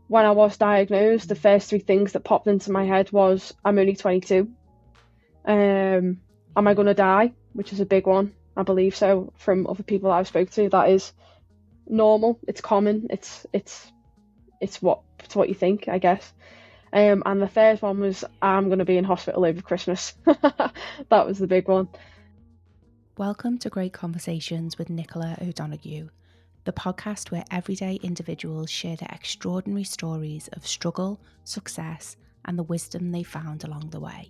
when I was diagnosed, the first three things that popped into my head was, I'm only 22. Am I going to die? Which is a big one. I believe so from other people that I've spoke to. That is normal. It's common. It's what you think, I guess. And the third one was, I'm going to be in hospital over Christmas. That was the big one. Welcome to Great Conversations with Nicola O'Donoghue, the podcast where everyday individuals share their extraordinary stories of struggle, success, and the wisdom they found along the way.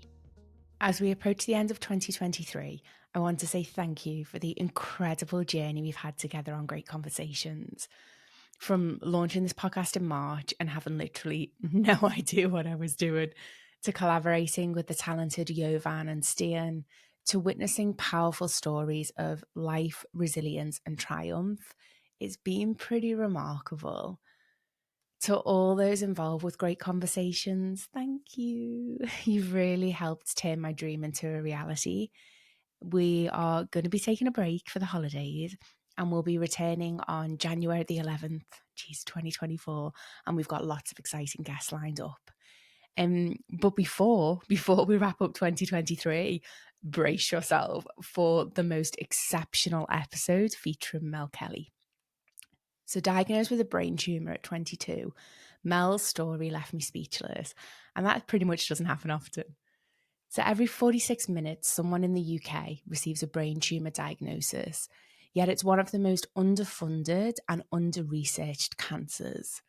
As we approach the end of 2023, I want to say thank you for the incredible journey we've had together on Great Conversations. From launching this podcast in March and having literally no idea what I was doing, to collaborating with the talented Jovan and Stian, to witnessing powerful stories of life, resilience and triumph, it's been pretty remarkable. To all those involved with Great Conversations, thank you. You've really helped turn my dream into a reality. We are going to be taking a break for the holidays and we'll be returning on January the 11th, 2024, and we've got lots of exciting guests lined up. But before we wrap up 2023, brace yourself for the most exceptional episode featuring Mel Kelly. So diagnosed with a brain tumour at 22, Mel's story left me speechless, and that pretty much doesn't happen often. So every 46 minutes, someone in the UK receives a brain tumour diagnosis, yet it's one of the most underfunded and under-researched cancers.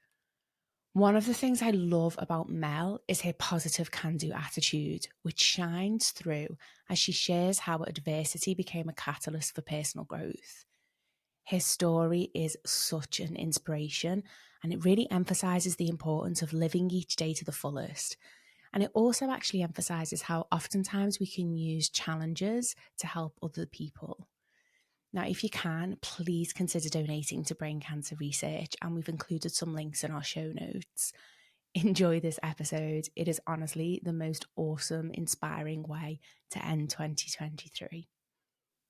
One of the things I love about Mel is her positive can-do attitude, which shines through as she shares how adversity became a catalyst for personal growth. Her story is such an inspiration, and it really emphasises the importance of living each day to the fullest. And it also actually emphasises how oftentimes we can use challenges to help other people. Now, if you can, please consider donating to brain cancer research, and we've included some links in our show notes. Enjoy this episode. It is honestly the most awesome, inspiring way to end 2023.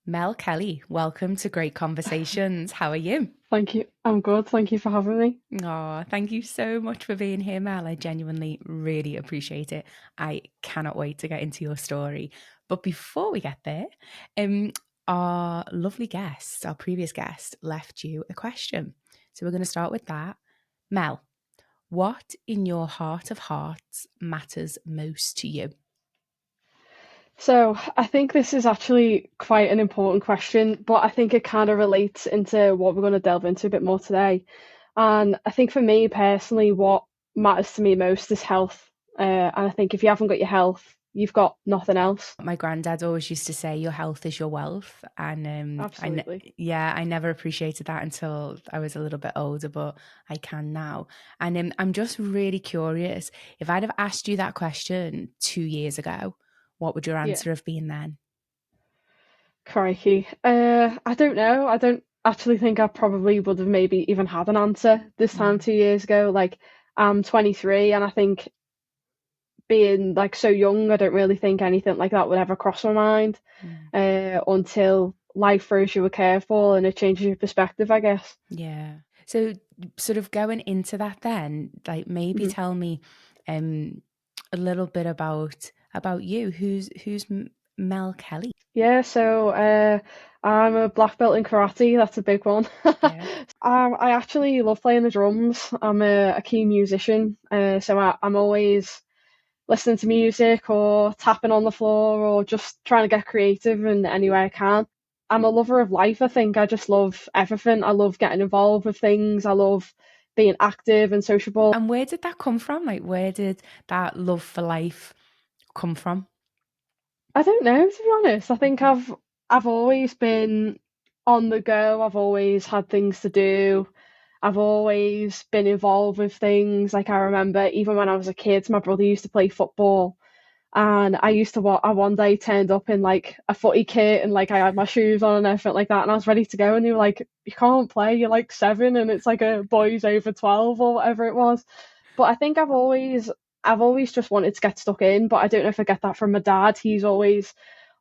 Mel Kelly, welcome to Great Conversations. How are you? Thank you. I'm good. Thank you for having me. Oh, thank you so much for being here, Mel. I genuinely really appreciate it. I cannot wait to get into your story. But before we get there, our lovely guest, our previous guest, left you a question. So we're going to start with that. Mel, what in your heart of hearts matters most to you? So I think this is actually quite an important question, but I think it kind of relates into what we're going to delve into a bit more today. And I think for me personally, what matters to me most is health. And I think if you haven't got your health, you've got nothing else. My granddad always used to say, your health is your wealth. And Absolutely. I never appreciated that until I was a little bit older, but I can now. And I'm just really curious, if I'd have asked you that question 2 years ago, what would your answer have been then? Crikey. I don't know. I don't actually think I probably would have maybe even had an answer this time 2 years ago. Like, I'm 23, and I think being like so young, I don't really think anything like that would ever cross my mind until life throws you a curveball and it changes your perspective, I guess. Yeah. So sort of going into that then, like maybe tell me a little bit about you. Who's Mel Kelly? Yeah, so I'm a black belt in karate. That's a big one. Yeah. I actually love playing the drums. I'm a keen musician, so I'm always listening to music or tapping on the floor or just trying to get creative in any way I can. I'm a lover of life, I think. I just love everything. I love getting involved with things. I love being active and sociable. And where did that come from? Like, where did that love for life come from? I don't know, to be honest. I think I've always been on the go. I've always had things to do. I've always been involved with things. Like, I remember even when I was a kid, my brother used to play football, and I used to I one day turned up in like a footy kit, and like I had my shoes on and everything like that, and I was ready to go, and they were like, you can't play, you're like 7 and it's like a boys over 12 or whatever it was. But I think I've always just wanted to get stuck in, but I don't know if I get that from my dad. He's always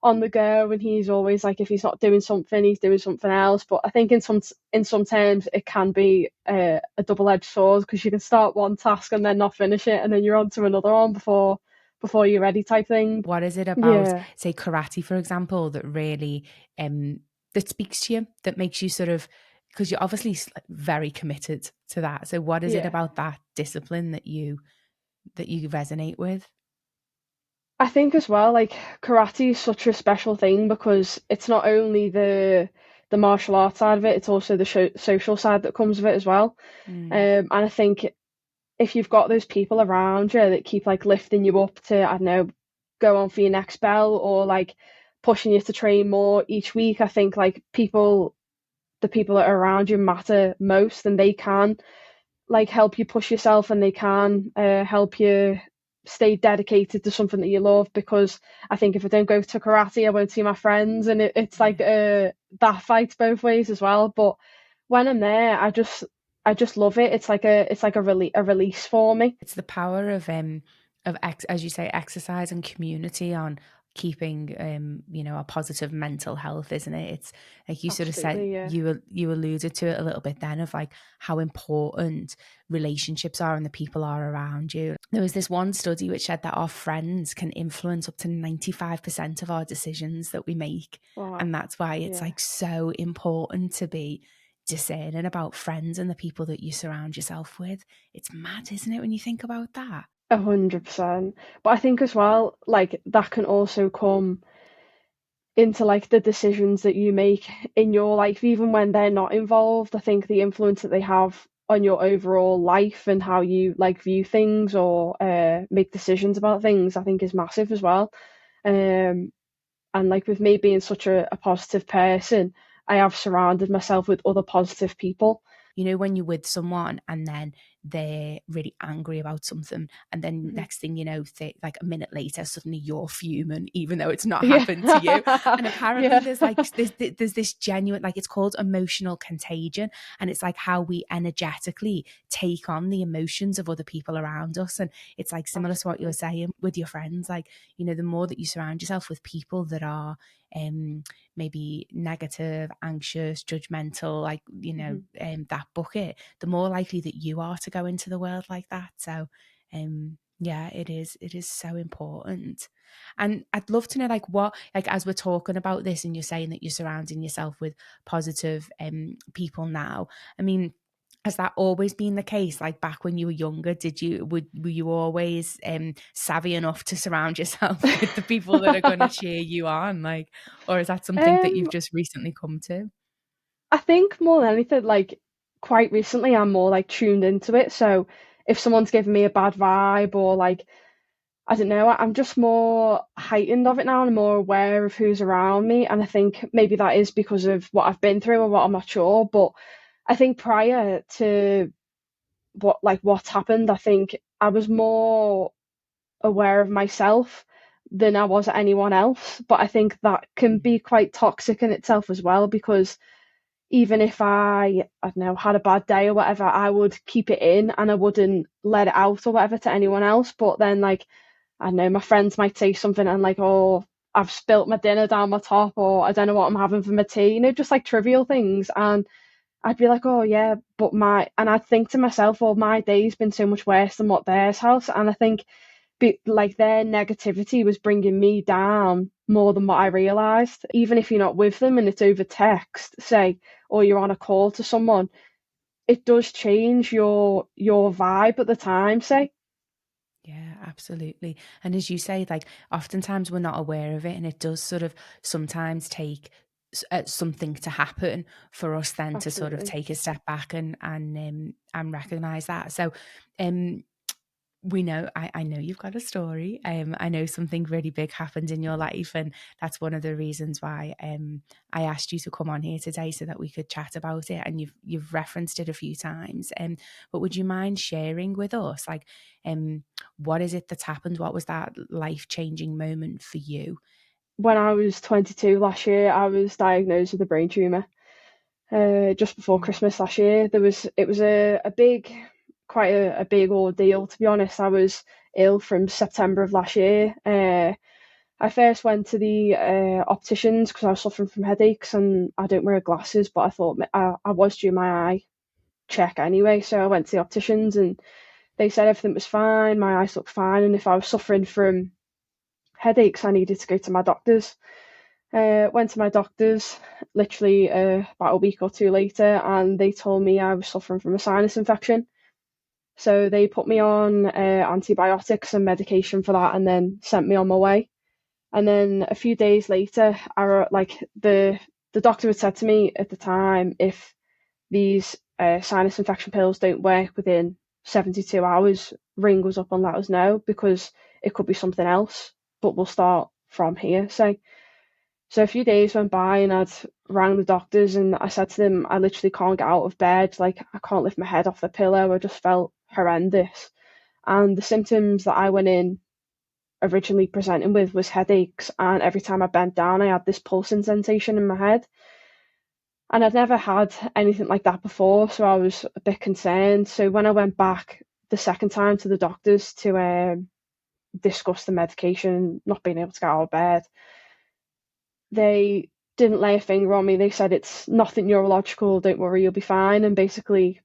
on the go, and he's always like, if he's not doing something, he's doing something else. But I think in some terms it can be a double-edged sword, because you can start one task and then not finish it, and then you're on to another one before you're ready, type thing. What is it about, Yeah, say, karate, for example, that really that speaks to you, that makes you sort of, because you're obviously very committed to that. So what is it yeah. about that discipline that you resonate with? I think as well, like, karate is such a special thing, because it's not only the martial arts side of it, it's also the social side that comes with it as well. Mm, And I think if you've got those people around you that keep like lifting you up to, I don't know, go on for your next bell, or like pushing you to train more each week, I think like the people that are around you matter most, and they can like help you push yourself, and they can help you stay dedicated to something that you love. Because I think if I don't go to karate, I won't see my friends, and it's like yeah. that fights both ways as well. But when I'm there, I just love it. It's like a release for me. It's the power of as you say, exercise and community on keeping a positive mental health, isn't it? It's like you sort of said, Absolutely, yeah. you alluded to it a little bit then, of like how important relationships are and the people are around you. There was this one study which said that our friends can influence up to 95% of our decisions that we make. Wow. And that's why it's Yeah. like so important to be discerning about friends and the people that you surround yourself with. It's mad, isn't it, when you think about that? 100%. But I think as well, like that can also come into like the decisions that you make in your life, even when they're not involved. I think the influence that they have on your overall life and how you like view things, or make decisions about things, I think is massive as well. Um, and like with me being such a positive person, I have surrounded myself with other positive people. You know, when you're with someone and then they're really angry about something, and then Mhm. next thing you know, like a minute later, suddenly you're fuming, even though it's not Yeah. happened to you. And apparently, Yeah. there's this genuine, like, it's called emotional contagion, and it's like how we energetically take on the emotions of other people around us. And it's like similar to what you're Absolutely. saying with your friends, like, the more that you surround yourself with people that are maybe negative, anxious, judgmental, like, Mhm. that bucket, the more likely that you are to go into the world like that. So, yeah, it is so important. And I'd love to know, like, what, like, as we're talking about this and you're saying that you're surrounding yourself with positive people now, I mean, has that always been the case? Like back when you were younger, were you always savvy enough to surround yourself with the people that are going to cheer you on? Like, or is that something that you've um, just recently come to? I think more than anything, like quite recently, I'm more like tuned into it. So if someone's giving me a bad vibe, or like, I don't know, I'm just more heightened of it now, and I'm more aware of who's around me. And I think maybe that is because of what I've been through, or what I'm not sure. But I think prior to what's happened, I think I was more aware of myself than I was anyone else. But I think that can be quite toxic in itself as well, because even if I don't know, had a bad day or whatever, I would keep it in, and I wouldn't let it out or whatever to anyone else. But then, like, I don't know, my friends might say something, and like, oh, I've spilt my dinner down my top, or I don't know what I'm having for my tea, just like trivial things. And I'd be like, oh yeah, but and I'd think to myself, oh, my day's been so much worse than what theirs has. And I think like their negativity was bringing me down more than what I realized. Even if you're not with them and it's over text, say, or you're on a call to someone, it does change your vibe at the time, say. Yeah, absolutely. And as you say, like, oftentimes we're not aware of it, and it does sort of sometimes take something to happen for us then to sort of Absolutely. take a step back and recognize that. So, um, we know, I know you've got a story. I know something really big happened in your life, and that's one of the reasons why I asked you to come on here today so that we could chat about it. And you've referenced it a few times. But would you mind sharing with us, like, what is it that's happened? What was that life-changing moment for you? When I was 22 last year, I was diagnosed with a brain tumor. Just before Mm, Christmas last year, it was a big, quite a big ordeal, to be honest. I was ill from September of last year. I first went to the opticians because I was suffering from headaches and I don't wear glasses, but I thought I was due my eye check anyway. So I went to the opticians and they said everything was fine, my eyes looked fine, and if I was suffering from headaches, I needed to go to my doctors. Went to my doctors literally about a week or two later, and they told me I was suffering from a sinus infection. So they put me on antibiotics and medication for that, and then sent me on my way. And then a few days later, the doctor had said to me at the time, if these sinus infection pills don't work within 72 hours, ring us up and let us know because it could be something else, but we'll start from here. So a few days went by and I'd rang the doctors and I said to them, I literally can't get out of bed. Like, I can't lift my head off the pillow. I just felt horrendous. And the symptoms that I went in originally presenting with was headaches. And every time I bent down, I had this pulsing sensation in my head. And I'd never had anything like that before. So I was a bit concerned. So when I went back the second time to the doctors to discuss the medication, not being able to get out of bed, they didn't lay a finger on me. They said it's nothing neurological, don't worry, you'll be fine, and basically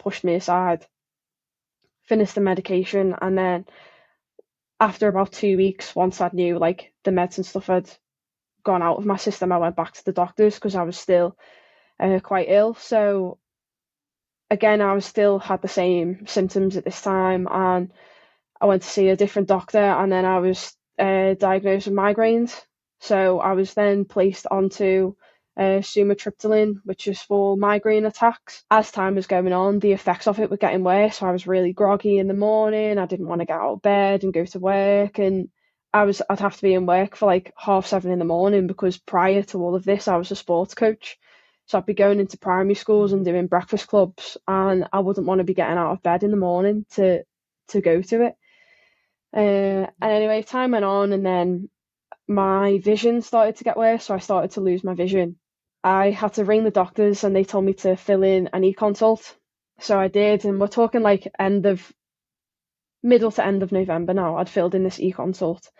pushed me aside. Finished the medication, and then after about 2 weeks, once I knew like the meds and stuff had gone out of my system, I went back to the doctors because I was still quite ill. So again, I was still had the same symptoms at this time, and I went to see a different doctor, and then I was diagnosed with migraines. So I was then placed onto sumatriptyline, which is for migraine attacks. As time was going on, the effects of it were getting worse. So I was really groggy in the morning. I didn't want to get out of bed and go to work, and I'd have to be in work for like 7:30 in the morning because prior to all of this, I was a sports coach. So I'd be going into primary schools and doing breakfast clubs, and I wouldn't want to be getting out of bed in the morning to go to it. And anyway, time went on, and then my vision started to get worse, so I started to lose my vision. I had to ring the doctors, and they told me to fill in an e-consult. So I did, and we're talking like middle to end of November now. I'd filled in this e-consult,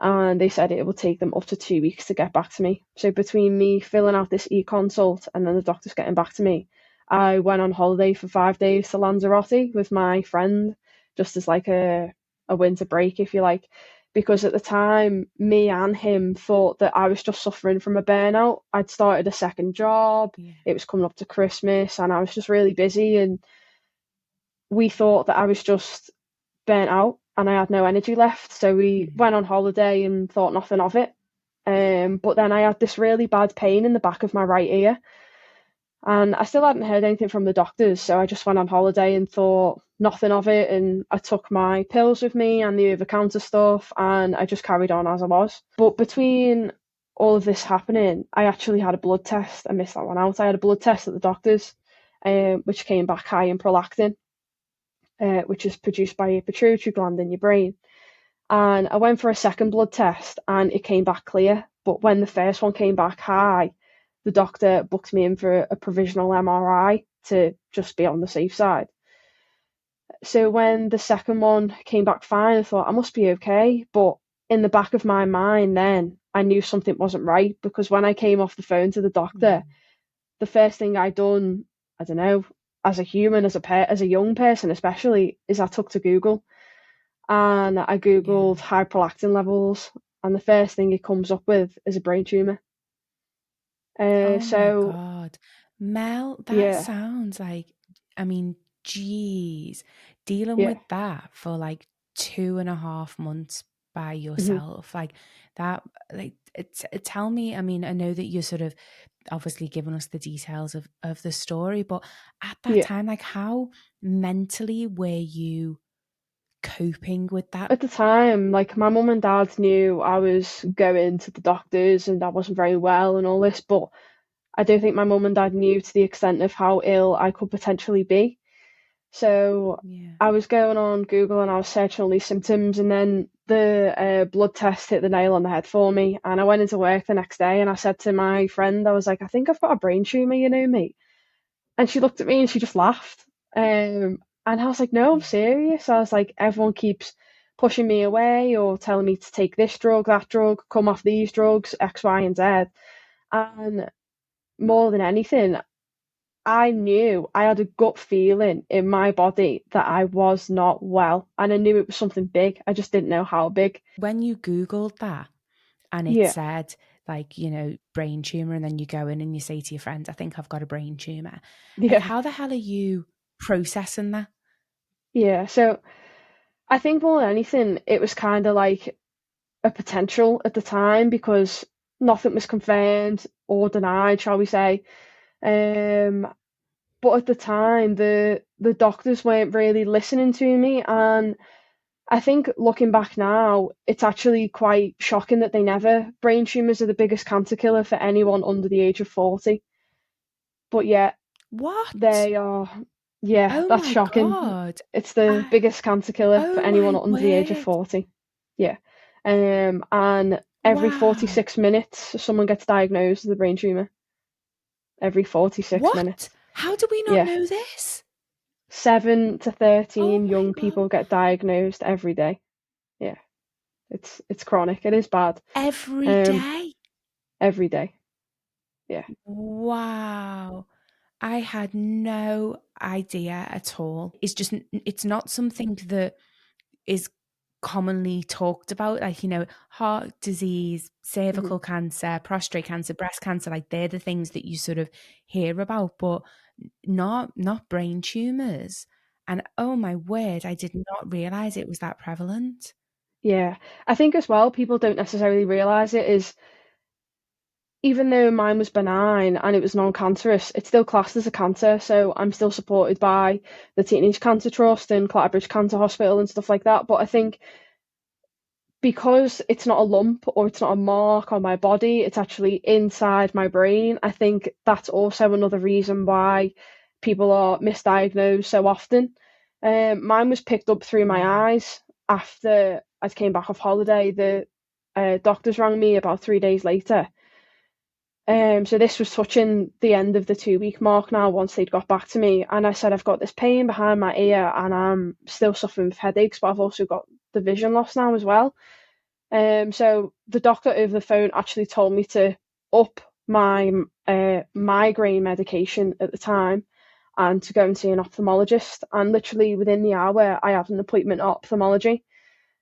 and they said it would take them up to 2 weeks to get back to me. So between me filling out this e-consult and then the doctors getting back to me, I went on holiday for 5 days to Lanzarote with my friend, just as like a winter break, if you like, because at the time, me and him thought that I was just suffering from a burnout. I'd started a second job, Yeah. it was coming up to Christmas, and I was just really busy, and we thought that I was just burnt out and I had no energy left. So we went on holiday and thought nothing of it. But then I had this really bad pain in the back of my right ear, and I still hadn't heard anything from the doctors. So I just went on holiday and thought nothing of it. And I took my pills with me and the over counter stuff, and I just carried on as I was. But between all of this happening, I actually had a blood test. I missed that one out. I had a blood test at the doctor's, which came back high in prolactin, which is produced by a pituitary gland in your brain. And I went for a second blood test and it came back clear. But when the first one came back high, the doctor booked me in for a provisional MRI to just be on the safe side. So when the second one came back fine, I thought I must be okay. But in the back of my mind, then I knew something wasn't right, because when I came off the phone to the doctor, the first thing I done, I don't know, as a human, as a young person especially, is I took to Google and I googled high prolactin levels, and the first thing it comes up with is a brain tumor. Oh my So God. Mel, that yeah, sounds like, I mean, geez, dealing yeah, with that for like 2.5 months by hmm yourself, like that, like, tell me, I mean, I know that you're sort of obviously giving us the details of the story, but at that yeah. time, like, how mentally were you coping with that? At the time, like my mum and dad knew I was going to the doctors and I wasn't very well and all this, but I don't think my mum and dad knew to the extent of how ill I could potentially be. So Yeah. I was going on Google and I was searching all these symptoms, and then the blood test hit the nail on the head for me. And I went into work the next day and I said to my friend, I was like, I think I've got a brain tumor, mate. And she looked at me and she just laughed. And I was like, no, I'm Yeah. serious. I was like, everyone keeps pushing me away or telling me to take this drug, that drug, come off these drugs, X, Y, and Z. And more than anything, I knew I had a gut feeling in my body that I was not well, and I knew it was something big. I just didn't know how big. When you Googled that and it Yeah, said, like, brain tumor, and then you go in and you say to your friends, I think I've got a brain tumor. Like, yeah, how the hell are you processing that? yeah. So I think more than anything, it was kind of like a potential at the time because nothing was confirmed or denied, shall we say. Um, but at the time, the doctors weren't really listening to me, and I think looking back now, it's actually quite shocking that they never. Brain tumors are the biggest cancer killer for anyone under the age of 40, but yet What? they are. Yeah, Oh that's my shocking. God. It's the I, biggest cancer killer for oh anyone my under the age of word. 40. Yeah. And every Wow. 46 minutes, someone gets diagnosed with a brain tumor. Every 46 What? minutes. How do we not Yeah. know this? 7 to Oh 13 my young God. people get diagnosed every day. Yeah. It's chronic. It is bad. Every Um, day. every day. Yeah. Wow. I had no idea at all. It's not something that is commonly talked about, like, heart disease, Hmm. cervical cancer, prostate cancer, breast cancer, like they're the things that you sort of hear about, but not brain tumors. And oh my word, I did not realize it was that prevalent. Yeah. I think as well, people don't necessarily realize it is even though mine was benign and it was non-cancerous, it's still classed as a cancer. So I'm still supported by the Teenage Cancer Trust and Clatterbridge Cancer Hospital and stuff like that. But I think because it's not a lump or it's not a mark on my body, it's actually inside my brain. I think that's also another reason why people are misdiagnosed so often. Mine was picked up through my Mm. eyes after I came back off holiday. The doctors rang me about 3 days later. So this was touching the end of the 2 week mark now once they'd got back to me. And I said, I've got this pain behind my ear and I'm still suffering with headaches, but I've also got the vision loss now as well. So the doctor over the phone actually told me to up my migraine medication at the time and to go and see an ophthalmologist. And literally within the hour, I had an appointment at ophthalmology.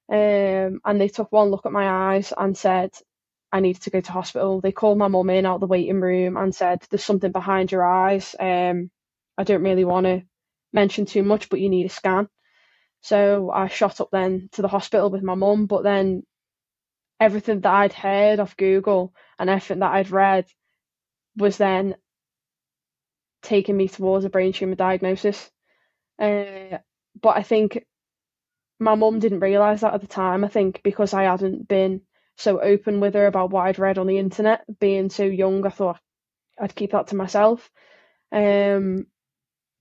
And they took one look at my eyes and said I needed to go to hospital. They called my mum in out of the waiting room and said, "There's something behind your eyes. I don't really want to mention too much, but you need a scan." So I shot up then to the hospital with my mum, but then everything that I'd heard off Google and everything that I'd read was then taking me towards a brain tumor diagnosis. Uh, but I think my mum didn't realise that at the time. I think because I hadn't been so open with her about what I'd read on the internet, being so young, I thought I'd keep that to myself. Um,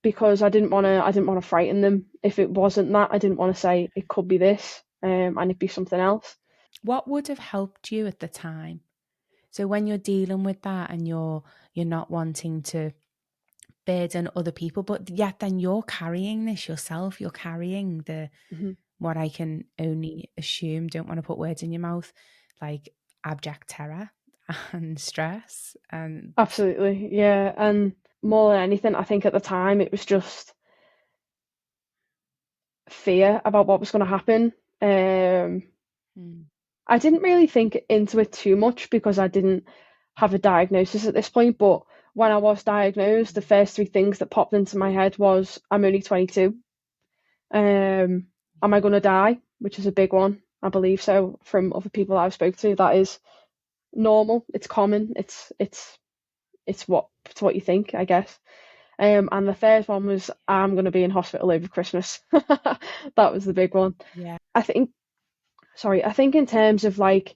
because I didn't want to frighten them. If it wasn't that, I didn't want to say it could be this, and it'd be something else. What would have helped you at the time? So when you're dealing with that and you're not wanting to burden other people, but yet then you're carrying this yourself, you're carrying the Hmm. what I can only assume, don't want to put words in your mouth, like abject terror and stress. And Absolutely, yeah. And more than anything, I think at the time it was just fear about what was going to happen. Um, mm, I didn't really think into it too much because I didn't have a diagnosis at this point. But when I was diagnosed, the first three things that popped into my head was, I'm only 22. Am I going to die? Which is a big one. I believe so from other people that I've spoke to. That is normal. It's common. It's what you think, I guess. And the third one was, I'm going to be in hospital over Christmas. That was the big one. yeah. I think, I think in terms of like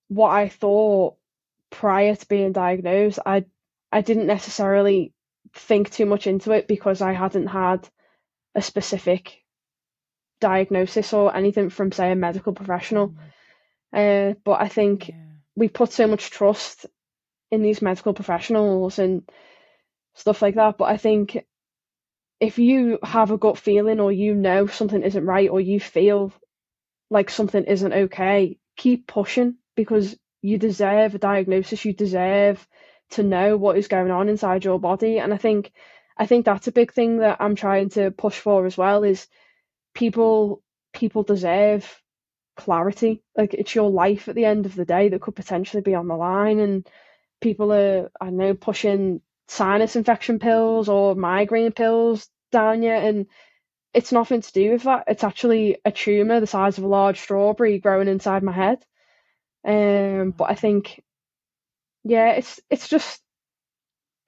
what I thought prior to being diagnosed, I didn't necessarily think too much into it because I hadn't had a specific diagnosis or anything from, say, a medical professional. Mm, But I think yeah. we put so much trust in these medical professionals and stuff like that. But I think if you have a gut feeling, or you know something isn't right, or you feel like something isn't okay, keep pushing, because you deserve a diagnosis. You deserve to know what is going on inside your body. And I think that's a big thing that I'm trying to push for as well, is people people deserve clarity. Like, it's your life at the end of the day that could potentially be on the line, and people are, I don't know, pushing sinus infection pills or migraine pills down you, and it's nothing to do with that. It's actually a tumor the size of a large strawberry growing inside my head. But I think, yeah, it's just,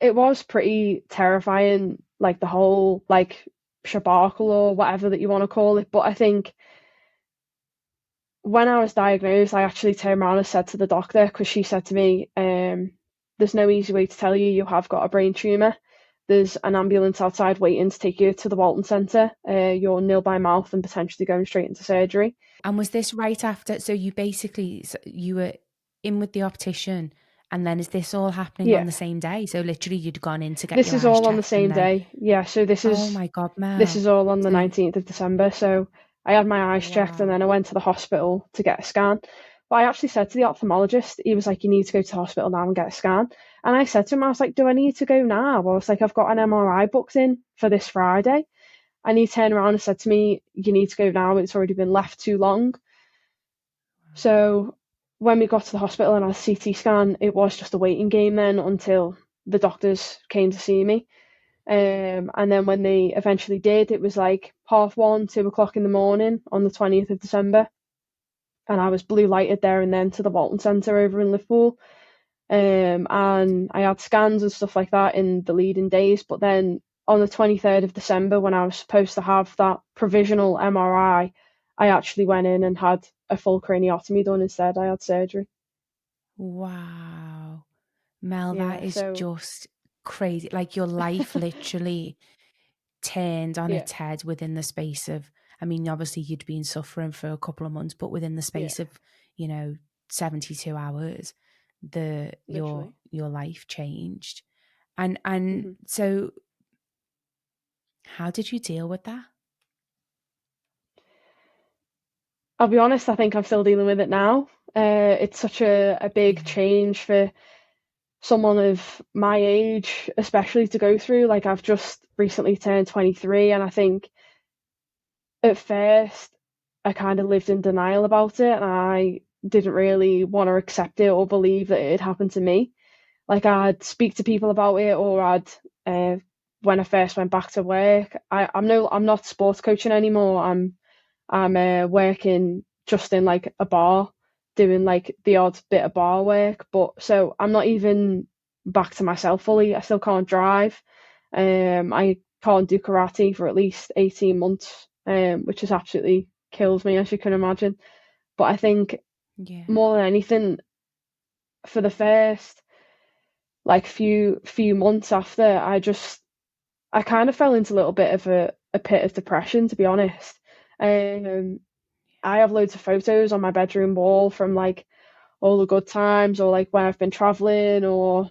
it was pretty terrifying, like the whole like shabarkle or whatever that you want to call it. But I think when I was diagnosed, I actually turned around and said to the doctor, because she said to me, "There's no easy way to tell you you have got a brain tumor. There's an ambulance outside waiting to take you to the Walton Centre. You're nil by mouth and potentially going straight into surgery." And was this right after? So you basically, you were in with the optician, and then is this all happening on Yeah, the same day? So literally, you'd gone in to get this your is eyes all on the checked, and same then, day. Yeah, so this oh is my God, this Mel. is all on the So 19th of December. So I had my eyes checked, and wow, then I went to the hospital to get a scan. But I actually said to the ophthalmologist, he was like, "You need to go to the hospital now and get a scan." And I said to him, I was like, "Do I need to go now?" I was like, "I've got an MRI booked in for this Friday." And he turned around and said to me, "You need to go now. It's already been left too long." So when we got to the hospital and I had a CT scan, it was just a waiting game then until the doctors came to see me. And then when they eventually did, it was like 1:30, 2 o'clock in the morning on the 20th of December. And I was blue lighted there and then to the Walton Centre over in Liverpool. And I had scans and stuff like that in the leading days. But then on the 23rd of December, when I was supposed to have that provisional MRI, I actually went in and had a full craniotomy done instead. I had surgery. wow, Mel, that Yeah, is so just crazy. Like your life literally turned on yeah, its head within the space of, I mean, obviously you'd been suffering for a couple of months, but within the yeah, space of, you know, 72 hours, literally. your life changed. And hmm so how did you deal with that? I'll be honest, I think I'm still dealing with it now. It's such a big Yeah. change for someone of my age, especially to go through. Like, I've just recently turned 23, and I think at first I kind of lived in denial about it, and I didn't really want to accept it or believe that it had happened to me. Like, I'd speak to people about it, or I'd when I first went back to work. I'm not sports coaching anymore. I'm working just in like a bar, doing like the odd bit of bar work. But so I'm not even back to myself fully. I still can't drive. I can't do karate for at least 18 months, which has absolutely kills me, as you can imagine. But I think Yeah. more than anything, for the first like few months after, I kind of fell into a little bit of a pit of depression, to be honest. Um, I have loads of photos on my bedroom wall from like all the good times, or like when I've been traveling, or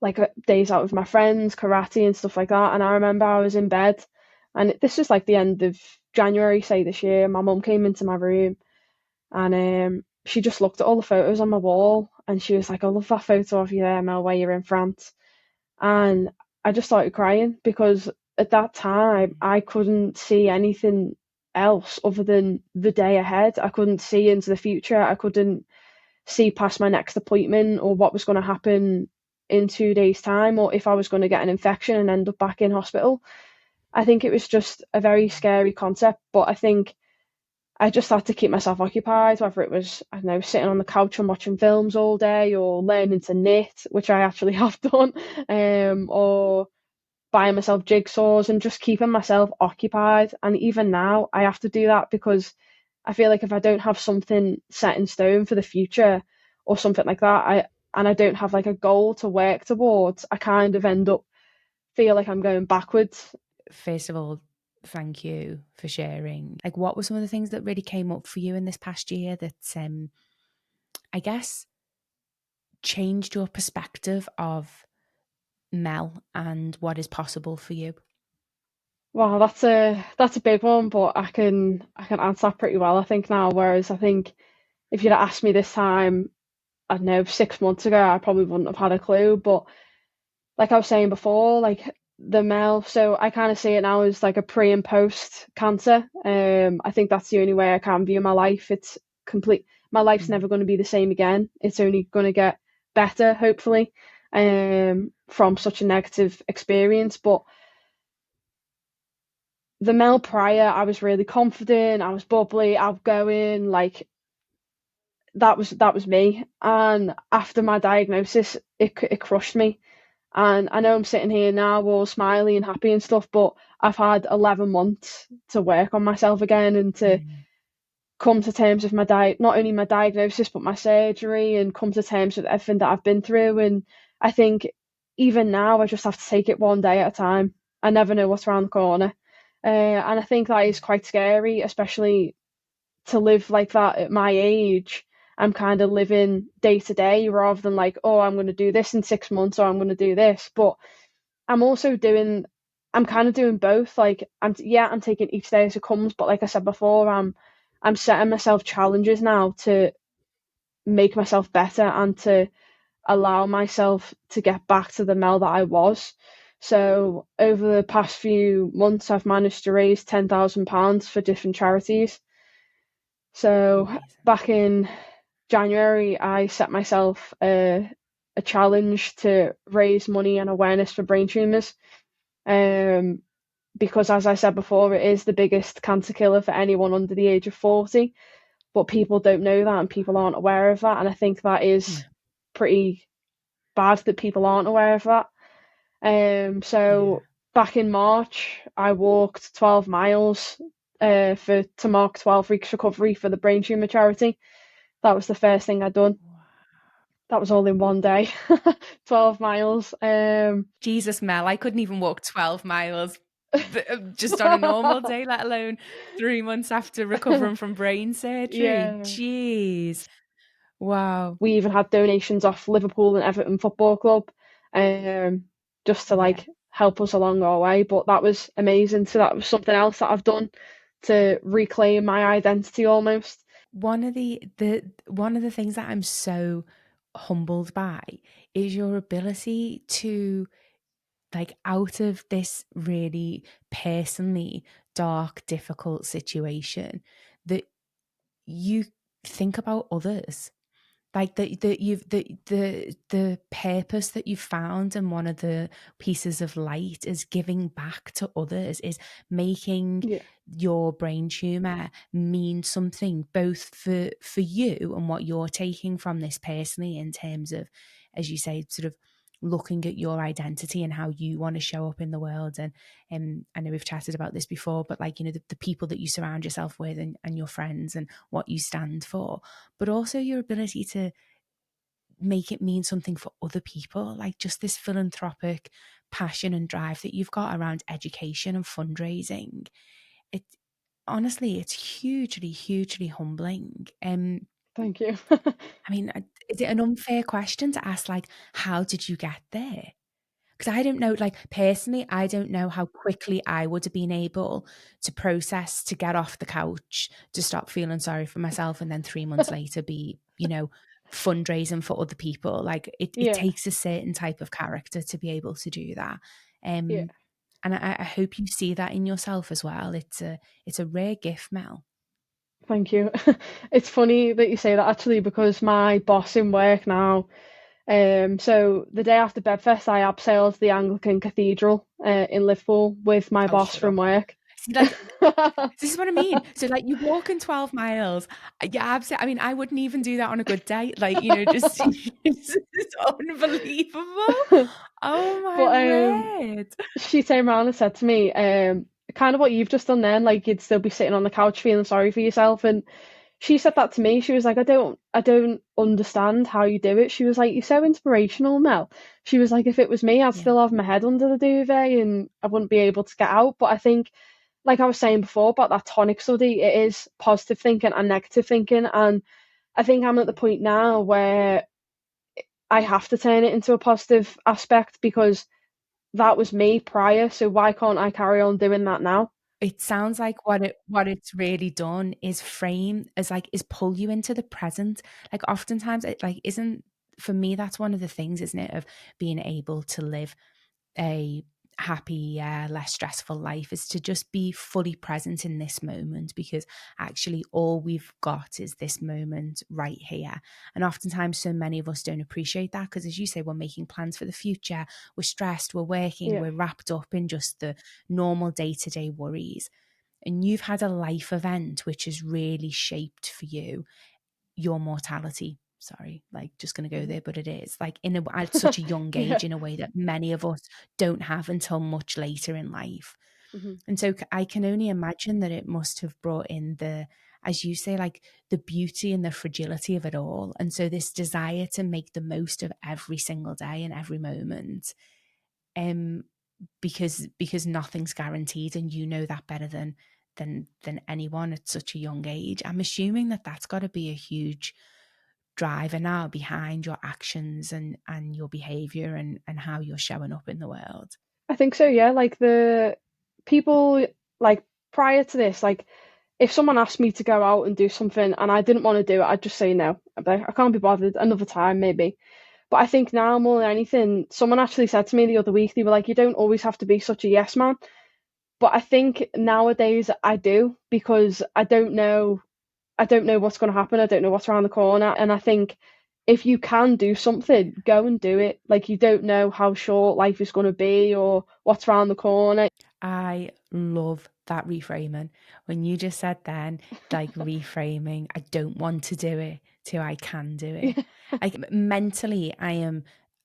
like days out with my friends, karate and stuff like that. And I remember I was in bed, and this was like the end of January, say this year. My mum came into my room, and she just looked at all the photos on my wall, and she was like, "I love that photo of you there, Mel, where you're in France." And I just started crying, because at that time I couldn't see anything else other than the day ahead. I couldn't see into the future. I couldn't see past my next appointment, or what was going to happen in 2 days' time, or if I was going to get an infection and end up back in hospital. I think it was just a very scary concept, but I think I just had to keep myself occupied, whether it was, I don't know, sitting on the couch and watching films all day, or learning to knit, which I actually have done, or buying myself jigsaws and just keeping myself occupied. And even now, I have to do that, because I feel like if I don't have something set in stone for the future or something like that, I don't have like a goal to work towards, I kind of end up feel like I'm going backwards. First of all, thank you for sharing. Like, what were some of the things that really came up for you in this past year that, I guess, changed your perspective of Mel and what is possible for you? Wow, that's a big one, but I can answer that pretty well, I think now. Whereas I think if you'd asked me this time, I don't know, 6 months ago, I probably wouldn't have had a clue. But like I was saying before, like the Mel, so I kind of see it now as like a pre and post cancer. I think that's the only way I can view my life. It's complete. My life's Mm. never going to be the same again. It's only going to get better, hopefully, from such a negative experience. But the Mel prior, I was really confident. I was bubbly, outgoing. Like that was me. And after my diagnosis, it crushed me. And I know I'm sitting here now all smiley and happy and stuff, but I've had 11 months to work on myself again and to Mm. come to terms with not only my diagnosis, but my surgery, and come to terms with everything that I've been through. And I think even now, I just have to take it one day at a time. I never know what's around the corner. And I think that is Yeah. quite scary, especially to live like that at my age. I'm kind of living day to day rather than like, oh, I'm going to do this in 6 months or I'm going to do this. But I'm also I'm kind of doing both. Like, I'm taking each day as it comes. But like I said before, I'm setting myself challenges now to make myself better and to allow myself to get back to the Mel that I was. So over the past few months, I've managed to raise £10,000 for different charities. So Amazing. back in January, I set myself a challenge to raise money and awareness for brain tumours. Um, because, as I said before, it is the biggest cancer killer for anyone under the age of 40. But people don't know that and people aren't aware of that. And I think that is Yeah. pretty bad that people aren't aware of that. Yeah. So back in March, I walked 12 miles to mark 12 weeks recovery for the brain tumour charity. That was the first thing I'd done. Wow. That was all in one day, 12 miles. Jesus, Mel, I couldn't even walk 12 miles just on a normal day, let alone 3 months after recovering from brain surgery. Yeah. Jeez. Wow. We even had donations off Liverpool and Everton Football Club, um, just to Yeah. like help us along our way. But that was amazing. So that was something else that I've done to reclaim my identity almost. One of the things that I'm so humbled by is your ability to, like, out of this really personally dark, difficult situation, that you think about others, like the purpose that you've found, and one of the pieces of light is giving back to others, is making Yeah, your brain tumor mean something both for you and what you're taking from this personally, in terms of, as you say, sort of looking at your identity and how you want to show up in the world. And I know we've chatted about this before, but like, the people that you surround yourself with, and your friends, and what you stand for, but also your ability to make it mean something for other people, like just this philanthropic passion and drive that you've got around education and fundraising. It honestly, it's hugely, hugely humbling. thank you. I mean, is it an unfair question to ask, like, how did you get there? Because I don't know, like, personally, I don't know how quickly I would have been able to process, to get off the couch, to stop feeling sorry for myself, and then 3 months later be, fundraising for other people. Like, it Yeah, takes a certain type of character to be able to do that. yeah, And I hope you see that in yourself as well. It's a rare gift, Mel. thank you. It's funny that you say that actually because my boss in work now, so the day after Bedfest, I abseiled the Anglican Cathedral in Liverpool with my Oh, boss shut from up. work. See, like, this is what I mean. So, like, you walk in 12 miles. Yeah, absolutely. I mean, I wouldn't even do that on a good day. Like, just it's unbelievable. Oh my But word. she turned around and said to me, kind of what you've just done then, like you'd still be sitting on the couch feeling sorry for yourself. And she said that to me. She was like, I don't understand how you do it. She was like, you're so inspirational, Mel. She was like, if it was me, I'd Yeah. still have my head under the duvet and I wouldn't be able to get out. But I think, like I was saying before about that tonic study, it is positive thinking and negative thinking. And I think I'm at the point now where I have to turn it into a positive aspect because that was me prior, so why can't I carry on doing that now? It sounds like what it's really done is frame as like is pull you into the present. Like oftentimes it like isn't for me that's one of the things, isn't it, of being able to live a happy, less stressful life is to just be fully present in this moment, because actually all we've got is this moment right here. And oftentimes, so many of us don't appreciate that because, as you say, we're making plans for the future, we're stressed, we're working, Yeah. we're wrapped up in just the normal day to day worries. And you've had a life event which has really shaped for you your mortality. Sorry, like just going to go Mhm. there, but it is like at such a young Yeah. age in a way that many of us don't have until much later in life. Hmm. And so I can only imagine that it must have brought in as you say, like the beauty and the fragility of it all. And so this desire to make the most of every single day and every moment, um, because nothing's guaranteed, and you know that better than anyone at such a young age. I'm assuming that that's got to be a huge driver now behind your actions and your behavior and how you're showing up in the world. I think so, yeah. Like the people, like prior to this, like if someone asked me to go out and do something and I didn't want to do it, I'd just say no. I'd be like, I can't be bothered, another time maybe. But I think now more than anything, someone actually said to me the other week, they were like, you don't always have to be such a yes man. But I think nowadays I do, because I don't know what's going to happen. I don't know what's around the corner. And I think if you can do something, go and do it. Like, you don't know how short life is going to be or what's around the corner. I love that reframing. When you just said then, like reframing, I don't want to do it to I can do it. Like mentally, I am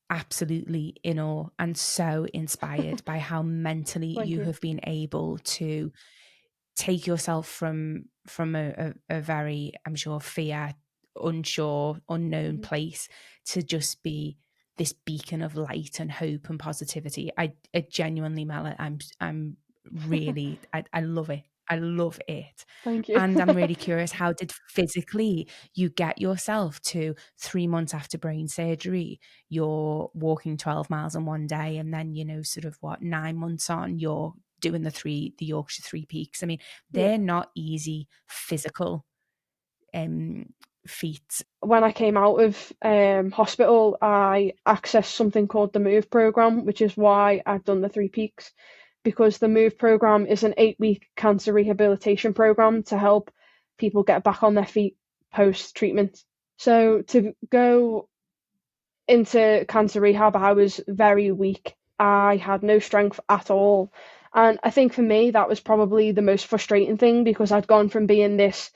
absolutely in awe and so inspired by how mentally Thank you you. have been able to take yourself from a very, I'm sure, fear, unsure, unknown Mhm. place to just be this beacon of light and hope and positivity. I genuinely, Mel, I'm really, I love it. I love it. Thank you. And I'm really curious, how did physically you get yourself to 3 months after brain surgery, you're walking 12 miles in one day, and then, sort of what, 9 months on, you're doing the Yorkshire Three Peaks. I mean, Yeah. they're not easy physical um feats. When I came out of hospital, I accessed something called the Move program, which is why I've done the Three Peaks, because the Move program is an 8-week cancer rehabilitation program to help people get back on their feet post treatment. So to go into cancer rehab, I was very weak. I had no strength at all. And I think for me, that was probably the most frustrating thing, because I'd gone from being this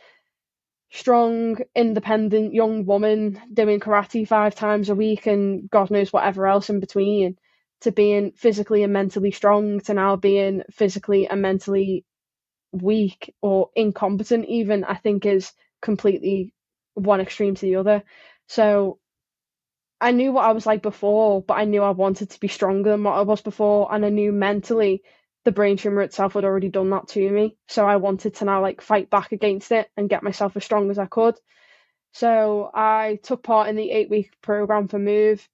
strong, independent young woman doing karate 5 times a week and God knows whatever else in between, to being physically and mentally strong, to now being physically and mentally weak or incompetent, even, I think is completely one extreme to the other. So I knew what I was like before, but I knew I wanted to be stronger than what I was before, and I knew mentally the brain tumor itself had already done that to me. So I wanted to now like fight back against it and get myself as strong as I could. So I took part in the 8-week program for Move,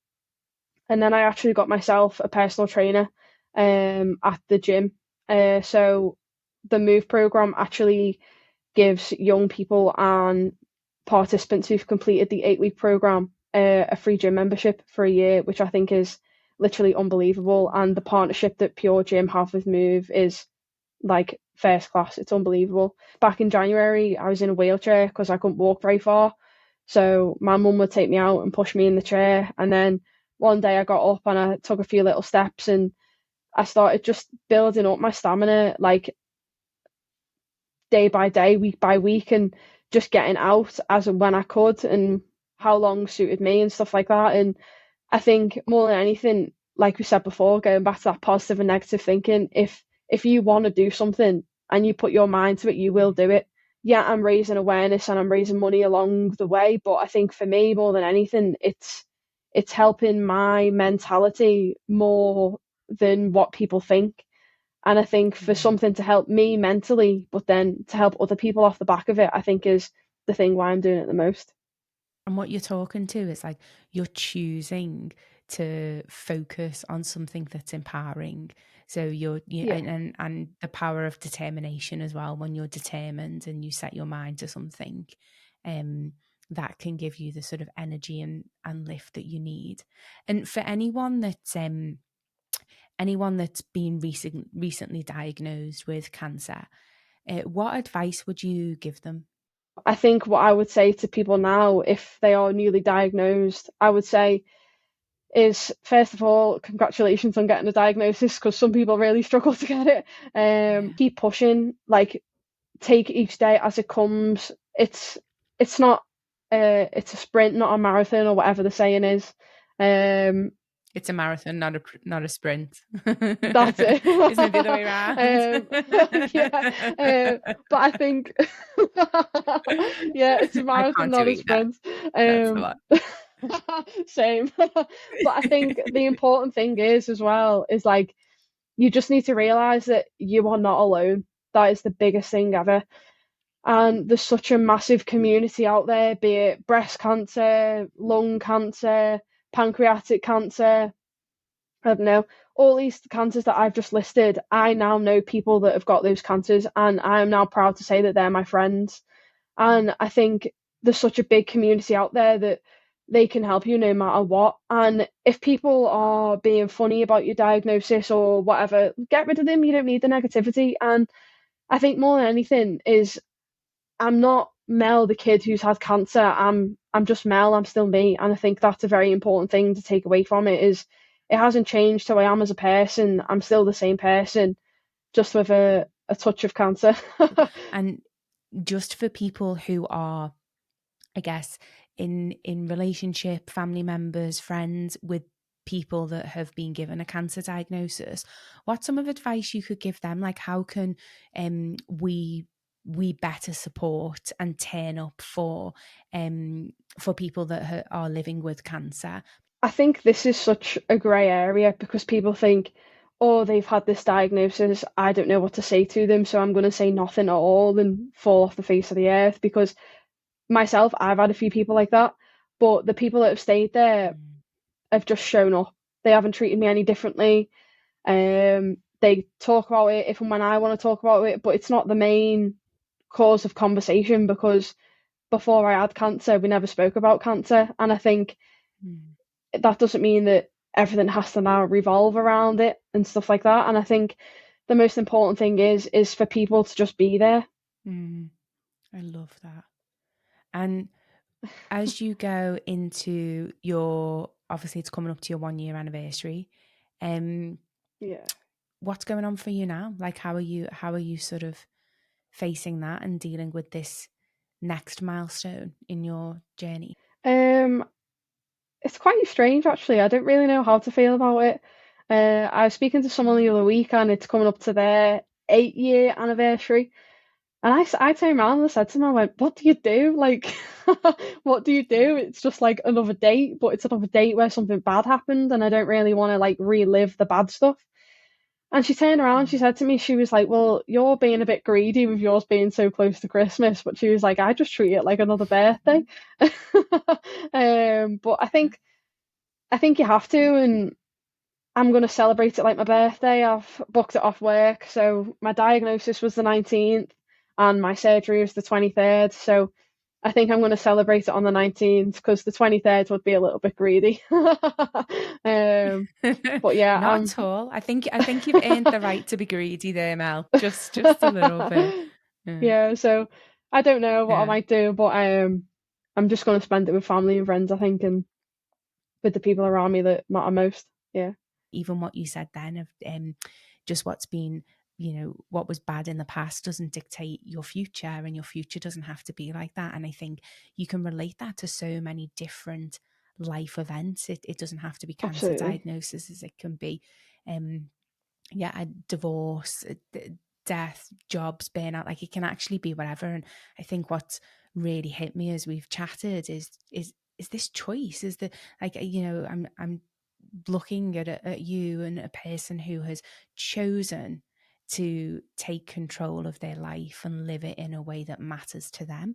and then I actually got myself a personal trainer at the gym. So the Move program actually gives young people and participants who've completed the 8-week program a free gym membership for a year, which I think is literally unbelievable. And the partnership that Pure Gym have with Move is like first class. It's unbelievable. Back in January, I was in a wheelchair because I couldn't walk very far. So my mum would take me out and push me in the chair. And then one day I got up and I took a few little steps and I started just building up my stamina, like day by day, week by week, and just getting out as and when I could and how long suited me and stuff like that. And I think more than anything, like we said before, going back to that positive and negative thinking, if you want to do something and you put your mind to it, you will do it. Yeah, I'm raising awareness and I'm raising money along the way, but I think for me more than anything, it's helping my mentality more than what people think. And I think for Yeah. something to help me mentally, but then to help other people off the back of it, I think is the thing why I'm doing it the most. And what you're talking to is like you're choosing to focus on something that's empowering. So Yeah. and the power of determination as well. When you're determined and you set your mind to something, um, that can give you the sort of energy and lift that you need. And for anyone that's been recently diagnosed with cancer, what advice would you give them? I think what I would say to people now, if they are newly diagnosed, I would say is first of all, congratulations on getting a diagnosis because some people really struggle to get it. Yeah. Keep pushing, like take each day as it comes. It's not it's a sprint, not a marathon or whatever the saying is. Um, It's a marathon, not a sprint. that's it. Isn't it the other way around? Yeah, but I think yeah, it's a I marathon, can't do not a either. sprint. That's a Um, lot. same. But I think the important thing is as well is like you just need to realize that you are not alone. That is the biggest thing ever. And there's such a massive community out there, be it breast cancer, lung cancer, pancreatic cancer, I don't know, all these cancers that I've just listed. I now know people that have got those cancers, and I am now proud to say that they're my friends. And I think there's such a big community out there that they can help you no matter what. And if people are being funny about your diagnosis or whatever, get rid of them. You don't need the negativity. And I think more than anything is I'm not Mel, the kid who's had cancer. I'm just Mel. I'm still me, and I think that's a very important thing to take away from it. Is it hasn't changed who I am as a person. I'm still the same person, just with a touch of cancer. And just for people who are, I guess, in relationship, family members, friends with people that have been given a cancer diagnosis, what's some of advice you could give them? Like, how can we better support and turn up for people that are living with cancer? I think this is such a grey area because people think, oh, they've had this diagnosis. I don't know what to say to them, so I'm going to say nothing at all and fall off the face of the earth. Because myself, I've had a few people like that, but the people that have stayed there Mm. have just shown up. They haven't treated me any differently. They talk about it if and when I want to talk about it, but it's not the main cause of conversation because before I had cancer, we never spoke about cancer, and I think Mm. that doesn't mean that everything has to now revolve around it and stuff like that. And I think the most important thing is for people to just be there. Mm. I love that. And as you go into your, obviously it's coming up to your 1 year anniversary, um Yeah. what's going on for you now? Like, how are you sort of facing that and dealing with this next milestone in your journey? Um, it's quite strange actually. I don't really know how to feel about it. I was speaking to someone the other week and it's coming up to their 8 year anniversary. And I turned around and I said to him, I went, what do you do? Like, what do you do? It's just like another date, but it's another date where something bad happened and I don't really want to like relive the bad stuff. And she turned around, she Mm. said to me, she was like, well, you're being a bit greedy with yours being so close to Christmas. But she was like, I just treat it like another birthday. But I think you have to, and I'm going to celebrate it like my birthday. I've booked it off work. So my diagnosis was the 19th and my surgery was the 23rd. So I think I'm going to celebrate it on the 19th because the 23rd would be a little bit greedy. But yeah, Not at all. I think you've earned the right to be greedy there, Mel. Just a little bit. Yeah. yeah, so I don't know what I Yeah. might do, but I'm just going to spend it with family and friends, I think, and with the people around me that matter most. Yeah, Even what you said then of just what's been, what was bad in the past doesn't dictate your future, and your future doesn't have to be like that. And I think you can relate that to so many different life events. It doesn't have to be cancer absolutely. diagnoses. It can be yeah, a divorce, death, jobs, burnout. Like, it can actually be whatever. And I think what's really hit me as we've chatted is this choice. Is the, like, I'm looking at you and a person who has chosen to take control of their life and live it in a way that matters to them.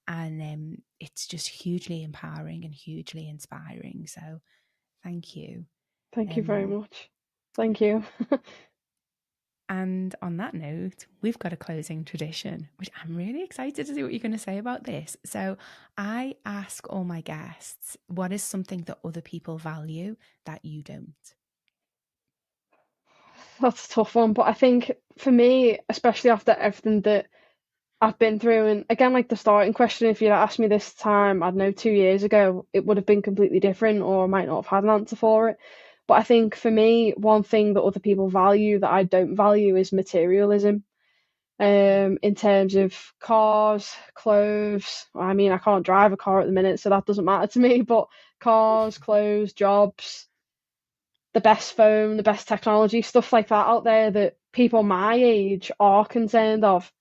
And it's just hugely empowering and hugely inspiring. So Thank you. Thank you very much. Thank you. And on that note, we've got a closing tradition, which I'm really excited to see what you're going to say about this. So I ask all my guests, what is something that other people value that you don't? That's a tough one, but I think for me, especially after everything that I've been through, and again, like the starting question, if you'd asked me this time, I don't know, 2 years ago, it would have been completely different, or I might not have had an answer for it. But I think for me, one thing that other people value that I don't value is materialism. In terms of cars, clothes. I mean, I can't drive a car at the minute, so that doesn't matter to me. But cars, clothes, jobs, the best phone, the best technology, stuff like that out there that people my age are concerned of.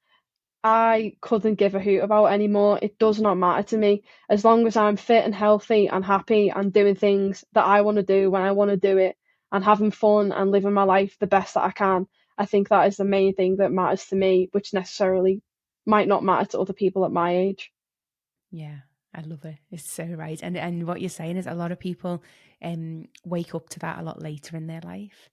I couldn't give a hoot about anymore. It does not matter to me. As long as I'm fit and healthy and happy and doing things that I want to do when I want to do it and having fun and living my life the best that I can, I think that is the main thing that matters to me, which necessarily might not matter to other people at my age. Yeah, I love it. It's so right. And what you're saying is a lot of people wake up to that a lot later in their life.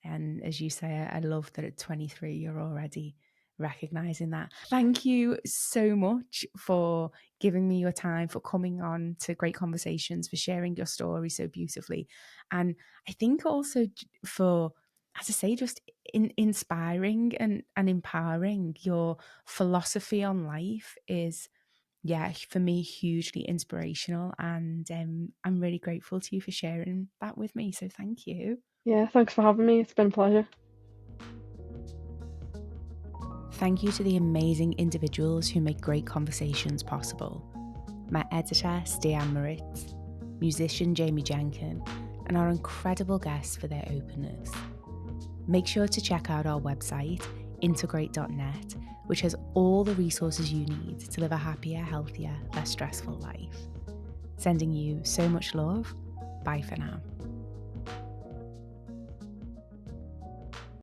And as you say, I love that at 23 you're already recognizing that. Thank you so much for giving me your time, for coming on to Great Conversations, for sharing your story so beautifully. And I think also for, as I say, just inspiring and empowering. Your philosophy on life is, yeah, for me, hugely inspirational. And I'm really grateful to you for sharing that with me. So thank you. Yeah, thanks for having me. It's been a pleasure. Thank you to the amazing individuals who make Great Conversations possible. My editor, Stian Moritz, musician Jamie Jenkin, and our incredible guests for their openness. Make sure to check out our website, integrate.net, which has all the resources you need to live a happier, healthier, less stressful life. Sending you so much love. Bye for now.